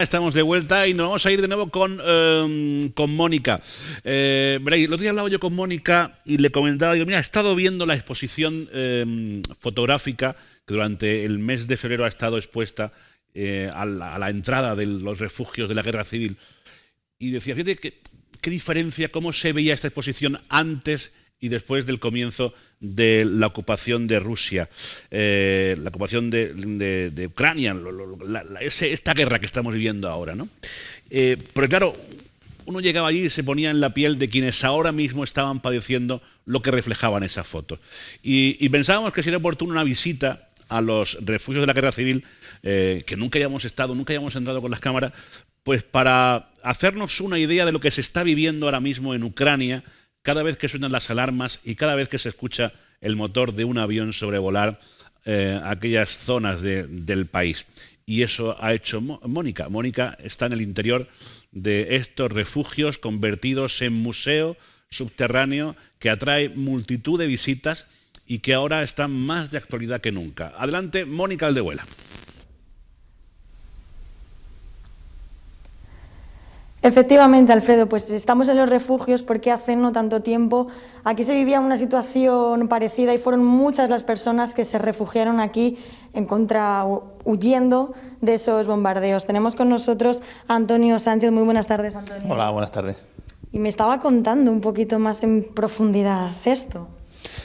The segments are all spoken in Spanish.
Estamos de vuelta y nos vamos a ir de nuevo con Mónica. Veréis, el otro día hablaba yo con Mónica y le comentaba, digo, mira, he estado viendo la exposición fotográfica que durante el mes de febrero ha estado expuesta a la entrada de los refugios de la guerra civil. Y decía, fíjate qué diferencia, cómo se veía esta exposición antes y después del comienzo de la ocupación de Rusia, la ocupación de Ucrania, esta guerra que estamos viviendo ahora, ¿no? Porque claro, uno llegaba allí y se ponía en la piel de quienes ahora mismo estaban padeciendo lo que reflejaban esas fotos. Y pensábamos que sería oportuna una visita a los refugios de la guerra civil, que nunca hayamos estado, nunca hayamos entrado con las cámaras, pues para hacernos una idea de lo que se está viviendo ahora mismo en Ucrania, cada vez que suenan las alarmas y cada vez que se escucha el motor de un avión sobrevolar aquellas zonas del país. Y eso ha hecho Mónica. Mónica está en el interior de estos refugios convertidos en museo subterráneo que atrae multitud de visitas y que ahora están más de actualidad que nunca. Adelante, Mónica Aldehuela. Efectivamente, Alfredo, pues estamos en los refugios porque hace no tanto tiempo aquí se vivía una situación parecida y fueron muchas las personas que se refugiaron aquí huyendo de esos bombardeos. Tenemos con nosotros a Antonio Sánchez. Muy buenas tardes, Antonio. Hola, buenas tardes. Y me estaba contando un poquito más en profundidad esto.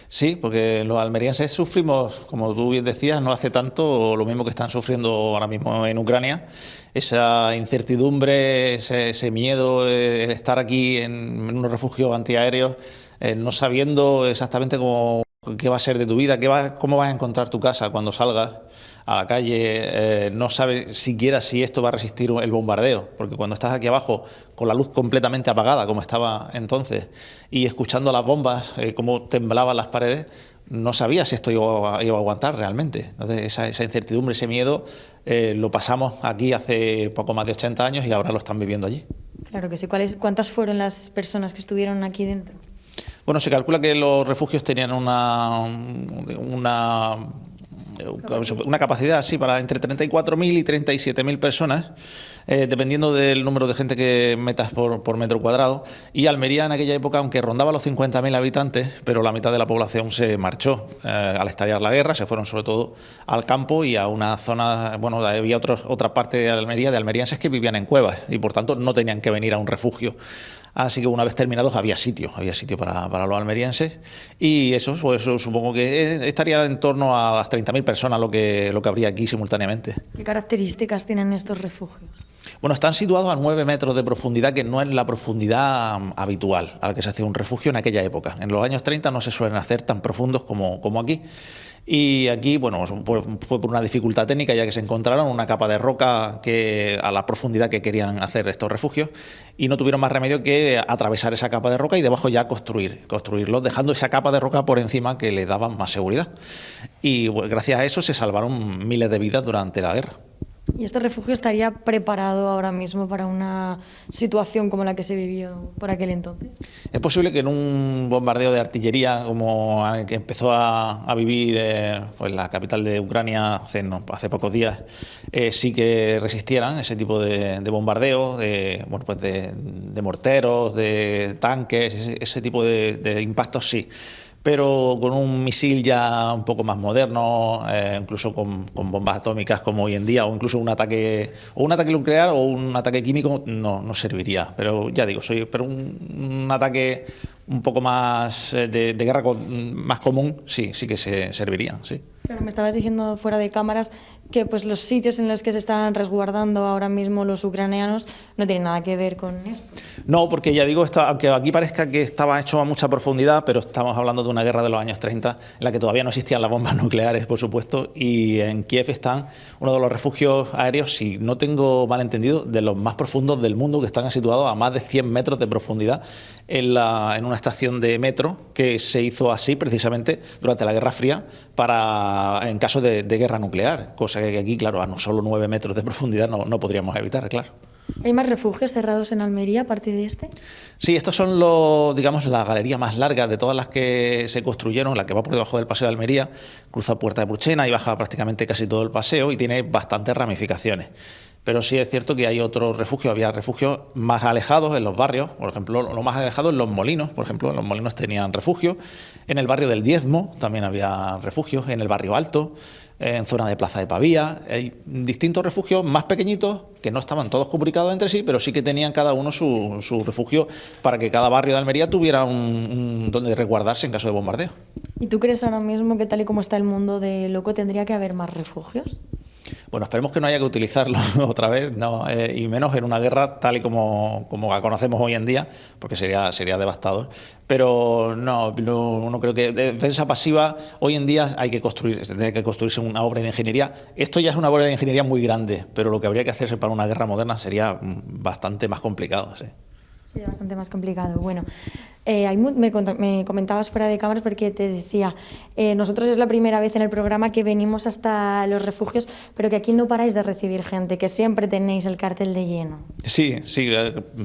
Sí, porque los almerienses sufrimos, como tú bien decías, no hace tanto lo mismo que están sufriendo ahora mismo en Ucrania. Esa incertidumbre, ese miedo, estar aquí en unos refugios antiaéreos, no sabiendo exactamente qué va a ser de tu vida, cómo vas a encontrar tu casa cuando salgas a la calle, no sabes siquiera si esto va a resistir el bombardeo, porque cuando estás aquí abajo con la luz completamente apagada, como estaba entonces, y escuchando las bombas, cómo temblaban las paredes, no sabía si esto iba a aguantar realmente. Entonces, esa incertidumbre, ese miedo, lo pasamos aquí hace poco más de 80 años y ahora lo están viviendo allí. Claro que sí. ¿Cuántas fueron las personas que estuvieron aquí dentro? Bueno, se calcula que los refugios tenían una capacidad así para entre 34.000 y 37.000 personas, dependiendo del número de gente que metas por metro cuadrado. Y Almería en aquella época, aunque rondaba los 50.000 habitantes, pero la mitad de la población se marchó al estallar la guerra, se fueron sobre todo al campo y a una zona, bueno, había otra parte de Almería, de almerienses que vivían en cuevas y por tanto no tenían que venir a un refugio. Así que una vez terminados había sitio para los almerienses y eso supongo que estaría en torno a las 30.000 personas lo que habría aquí simultáneamente. ¿Qué características tienen estos refugios? Bueno, están situados a 9 metros de profundidad, que no es la profundidad habitual a la que se hacía un refugio en aquella época. En los años 30 no se suelen hacer tan profundos como aquí. Y aquí, bueno, fue por una dificultad técnica, ya que se encontraron una capa de roca a la profundidad que querían hacer estos refugios y no tuvieron más remedio que atravesar esa capa de roca y debajo ya construirlos, dejando esa capa de roca por encima que le daban más seguridad. Y bueno, gracias a eso se salvaron miles de vidas durante la guerra. ¿Y este refugio estaría preparado ahora mismo para una situación como la que se vivió por aquel entonces? Es posible que en un bombardeo de artillería como el que empezó a vivir pues la capital de Ucrania hace pocos días, sí que resistieran ese tipo de bombardeo, de morteros, de tanques, ese tipo de impactos sí. Pero con un misil ya un poco más moderno, incluso con bombas atómicas como hoy en día, o incluso un ataque nuclear o un ataque químico, no serviría. Pero ya digo, pero un ataque un poco más de guerra más común, sí que se serviría, sí. Claro, me estabas diciendo fuera de cámaras que pues los sitios en los que se están resguardando ahora mismo los ucranianos no tienen nada que ver con esto. No, porque ya digo, aunque aquí parezca que estaba hecho a mucha profundidad, pero estamos hablando de una guerra de los años 30 en la que todavía no existían las bombas nucleares, por supuesto, y en Kiev están uno de los refugios aéreos, si no tengo mal entendido, de los más profundos del mundo, que están situados a más de 100 metros de profundidad en una estación de metro que se hizo así precisamente durante la Guerra Fría en caso de guerra nuclear, cosa que aquí, claro, a no solo 9 metros de profundidad no podríamos evitar, claro. ¿Hay más refugios cerrados en Almería aparte de este? Sí, estos son la galería más larga de todas las que se construyeron, la que va por debajo del Paseo de Almería, cruza Puerta de Bruchena y baja prácticamente casi todo el paseo y tiene bastantes ramificaciones. Pero sí es cierto que hay otros refugios, había refugios más alejados en los barrios, por ejemplo, lo más alejado en Los Molinos, por ejemplo, en Los Molinos tenían refugio, en el barrio del Diezmo también había refugios, en el barrio Alto, en zona de Plaza de Pavía, hay distintos refugios más pequeñitos que no estaban todos comunicados entre sí, pero sí que tenían cada uno su refugio para que cada barrio de Almería tuviera un donde resguardarse en caso de bombardeo. ¿Y tú crees ahora mismo que tal y como está el mundo de loco tendría que haber más refugios? Bueno, esperemos que no haya que utilizarlo otra vez, no, y menos en una guerra tal y como la conocemos hoy en día, porque sería devastador. Pero no creo que defensa pasiva hoy en día tiene que construirse una obra de ingeniería. Esto ya es una obra de ingeniería muy grande, pero lo que habría que hacerse para una guerra moderna sería bastante más complicado, sí. Sería bastante más complicado. Bueno, me comentabas fuera de cámaras porque te decía, nosotros es la primera vez en el programa que venimos hasta los refugios, pero que aquí no paráis de recibir gente, que siempre tenéis el cartel de lleno. Sí,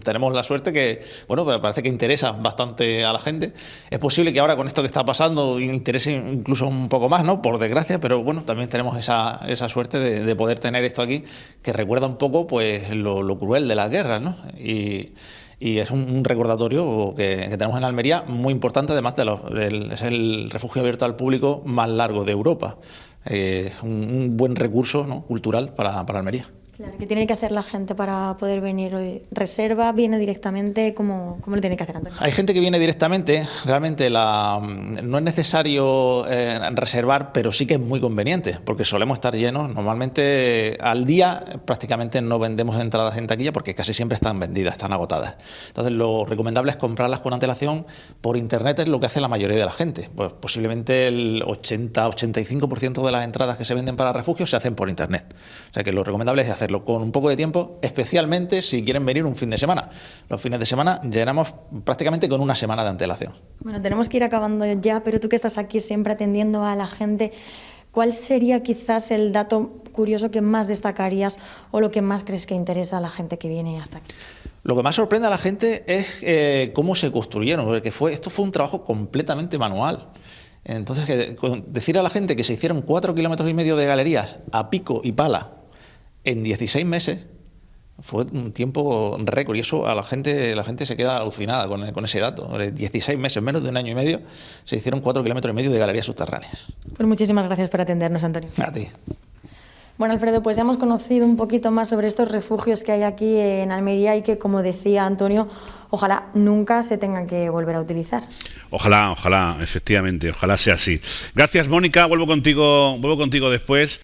tenemos la suerte que, bueno, parece que interesa bastante a la gente. Es posible que ahora con esto que está pasando interese incluso un poco más, ¿no? Por desgracia, pero bueno, también tenemos esa suerte de poder tener esto aquí, que recuerda un poco pues lo cruel de las guerras, ¿no? Y es un recordatorio que tenemos en Almería muy importante, además es el refugio abierto al público más largo de Europa. Un buen recurso, ¿no?, cultural para Almería. Claro, ¿qué tiene que hacer la gente para poder venir? ¿Reserva? ¿Viene directamente? ¿Cómo lo tiene que hacer, Antonio? Hay gente que viene directamente, realmente no es necesario reservar, pero sí que es muy conveniente, porque solemos estar llenos. Normalmente al día prácticamente no vendemos entradas en taquilla porque casi siempre están vendidas, están agotadas. Entonces lo recomendable es comprarlas con antelación. Por internet es lo que hace la mayoría de la gente. Pues posiblemente el 80-85% de las entradas que se venden para refugios se hacen por internet. O sea que lo recomendable es hacerlo con un poco de tiempo, especialmente si quieren venir un fin de semana. Los fines de semana llenamos prácticamente con una semana de antelación. Bueno, tenemos que ir acabando ya, pero tú que estás aquí siempre atendiendo a la gente, ¿cuál sería quizás el dato curioso que más destacarías o lo que más crees que interesa a la gente que viene hasta aquí? Lo que más sorprende a la gente es cómo se construyeron, porque esto fue un trabajo completamente manual. Entonces, decir a la gente que se hicieron 4,5 kilómetros de galerías a pico y pala en 16 meses fue un tiempo récord, y eso a la gente se queda alucinada con ese dato. 16 meses, menos de un año y medio, se hicieron 4,5 kilómetros de galerías subterráneas. Pues muchísimas gracias por atendernos, Antonio. A ti. Bueno, Alfredo, pues ya hemos conocido un poquito más sobre estos refugios que hay aquí en Almería y que, como decía Antonio, ojalá nunca se tengan que volver a utilizar. Ojalá, efectivamente, ojalá sea así. Gracias, Mónica, vuelvo contigo después.